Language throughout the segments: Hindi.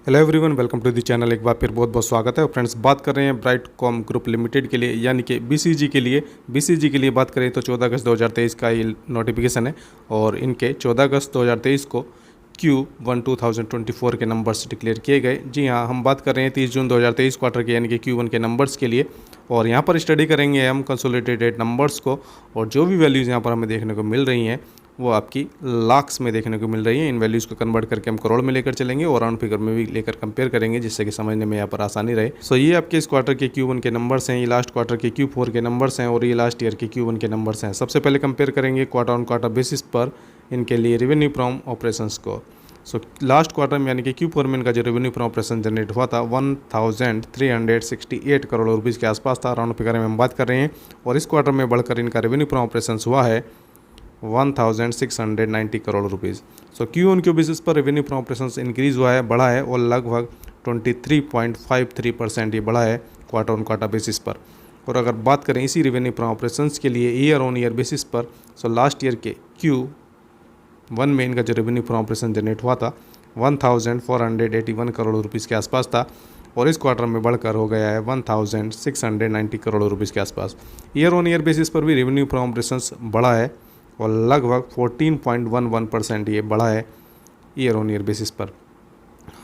Hello everyone, welcome to the channel. एक बार फिर बहुत बहुत स्वागत है। और फ्रेंड्स, बात कर रहे हैं ब्राइटकॉम ग्रुप लिमिटेड के लिए, यानी कि बीसीजी के लिए। बीसीजी के लिए बात करें तो 14 अगस्त 2023 का ये नोटिफिकेशन है और इनके 14 अगस्त 2023 को Q1 2024 के नंबर्स डिक्लेयर किए गए। जी हाँ, हम बात कर रहे हैं 30 जून 2023 क्वार्टर के, यानी कि Q1 के नंबर्स के लिए। और यहाँ पर स्टडी करेंगे हम कंसोलिडेटेड नंबर्स को, और जो भी वैल्यूज़ यहाँ पर हमें देखने को मिल रही हैं वो आपकी लाख्स में देखने को मिल रही है। इन वैल्यूज़ को कन्वर्ट करके हम करोड़ में लेकर चलेंगे और राउंड फिगर में भी लेकर कंपेयर करेंगे, जिससे कि समझने में यहाँ पर आसानी रहे। सो ये आपके इस क्वार्टर के Q1 के नंबर्स हैं, ये लास्ट क्वार्टर के Q4 के नंबर्स हैं और ये लास्ट ईयर के Q1 के नंबर्स हैं। सबसे पहले कंपेयर करेंगे क्वार्टर ऑन क्वार्टर बेसिस पर इनके लिए रेवेन्यू फ्रॉम ऑपरेशंस को। सो लास्ट क्वार्टर में यानी कि Q4 में इनका जो रेवेन्यू फ्रॉम ऑपरेशन जनरेट हुआ था 1368 करोड़ रुपीज़ के आसपास था। राउंड फिगर में हम बात कर रहे हैं। और इस क्वार्टर में बढ़कर इनका रेवेन्यू फ्रॉम ऑपरेशन हुआ है 1690 करोड़ रुपीज़। सो Q बेसिस पर रेवेन्यू फ्रॉम ऑपरेशंस इंक्रीज़ हुआ है, बढ़ा है, और लगभग 23.53% ये बढ़ा है क्वार्टर ऑन क्वार्टर बेसिस पर। और अगर बात करें इसी रेवेन्यू फ्रॉम ऑपरेशंस के लिए ईयर ऑन ईयर बेसिस पर, सो लास्ट ईयर के Q1 में इनका जो रेवेन्यू फ्रॉम ऑपरेशन जनरेट हुआ था 1481 करोड़ रुपीज़ के आसपास था, और इस क्वार्टर में बढ़कर हो गया है 1690 करोड़ रुपीज़ के आसपास। ईयर ऑन ईयर बेसिस पर भी रेवेन्यू फ्रॉम ऑपरेशंस बढ़ा है और लगभग 14.11% ये बढ़ा है ईयर ऑन ईयर बेसिस पर।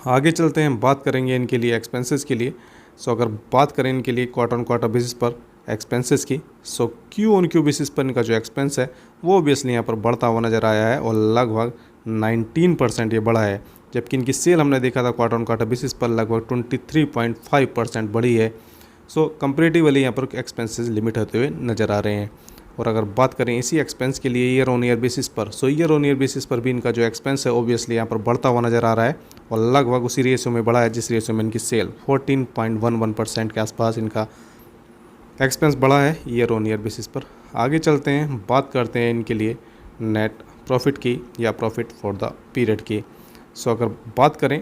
आगे चलते हैं, बात करेंगे इनके लिए एक्सपेंसेस के लिए। सो अगर बात करें इनके लिए क्वार्टर ऑन क्वार्टर बेसिस पर एक्सपेंसेस की, सो Q बेसिस पर इनका जो एक्सपेंस है वो ऑब्वियसली यहाँ पर बढ़ता हुआ नज़र आया है और लगभग 19% ये बढ़ा है। जबकि इनकी सेल हमने देखा था क्वार्टर ऑन क्वार्टर बेसिस पर लगभग 23.5% बढ़ी है। सो कंपेरेटिवली यहाँ पर एक्सपेंसेस लिमिट होते हुए नज़र आ रहे हैं। और अगर बात करें इसी एक्सपेंस के लिए ईयर ऑन ईयर बेसिस पर, सो ईयर ऑन ईयर बेसिस पर भी इनका जो एक्सपेंस है ऑब्वियसली यहाँ पर बढ़ता हुआ नज़र आ रहा है और लगभग उसी रेशियो में बढ़ा है जिस रेशियो में इनकी सेल 14.11% के आसपास इनका एक्सपेंस बढ़ा है ईयर ऑन ईयर बेसिस पर। आगे चलते हैं, बात करते हैं इनके लिए नेट प्रॉफिट की या प्रॉफिट फॉर द पीरियड की। सो अगर बात करें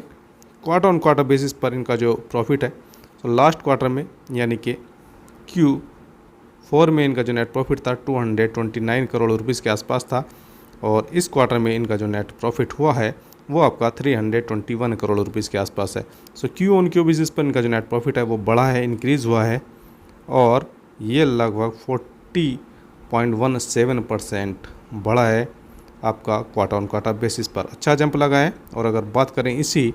क्वार्टर ऑन क्वार्टर बेसिस पर इनका जो प्रॉफिट है, तो लास्ट क्वार्टर में यानी कि Q4 में इनका जो नेट प्रॉफिट था 229 करोड़ रुपीज़ के आसपास था, और इस क्वार्टर में इनका जो नेट प्रॉफिट हुआ है वो आपका 321 करोड़ रुपीज़ के आसपास है। सो Q बेसिस पर इनका जो नेट प्रॉफिट है वो बढ़ा है, इंक्रीज़ हुआ है, और ये लगभग 40.17% बढ़ा है आपका क्वार्टर ऑन क्वार्टर बेसिस पर। अच्छा जंप लगा है। और अगर बात करें इसी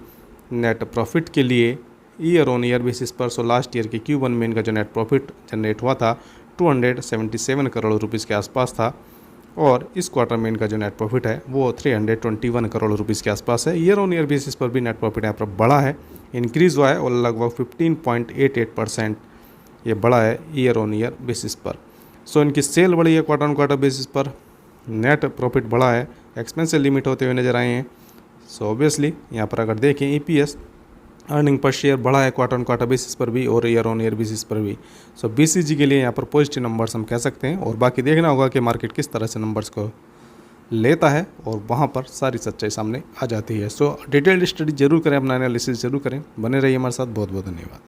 नेट प्रॉफिट के लिए ईयर ऑन ईयर बेसिस पर, सो लास्ट ईयर के Q1 में इनका जो नेट प्रॉफिट जनरेट हुआ था 277 करोड़ रुपीज़ के आसपास था, और इस क्वार्टर में इनका जो नेट प्रॉफिट है वो 321 करोड़ रुपीज़ के आसपास है। ईयर ऑन ईयर बेसिस पर भी नेट प्रॉफिट यहाँ पर बढ़ा है, इंक्रीज़ हुआ है, और लगभग 15.88% ये बढ़ा है ईयर ऑन ईयर बेसिस पर। सो इनकी सेल बढ़ी है क्वार्टर ऑन क्वार्टर बेसिस पर, नेट प्रॉफिट बढ़ा है, एक्सपेंस लिमिट होते हुए नजर आए हैं। सो ऑब्वियसली यहाँ पर अगर देखें EPS अर्निंग पर शेयर बढ़ा है क्वार्टर ऑन क्वार्टर बेसिस पर भी और ईयर ऑन ईयर बेसिस पर भी। सो BCG के लिए यहाँ पर पॉजिटिव नंबर्स हम कह सकते हैं, और बाकी देखना होगा कि मार्केट किस तरह से नंबर्स को लेता है और वहाँ पर सारी सच्चाई सामने आ जाती है। सो डिटेल्ड स्टडी जरूर करें, अपना एनालिसिस जरूर करें। बने रहिए हमारे साथ। बहुत बहुत धन्यवाद।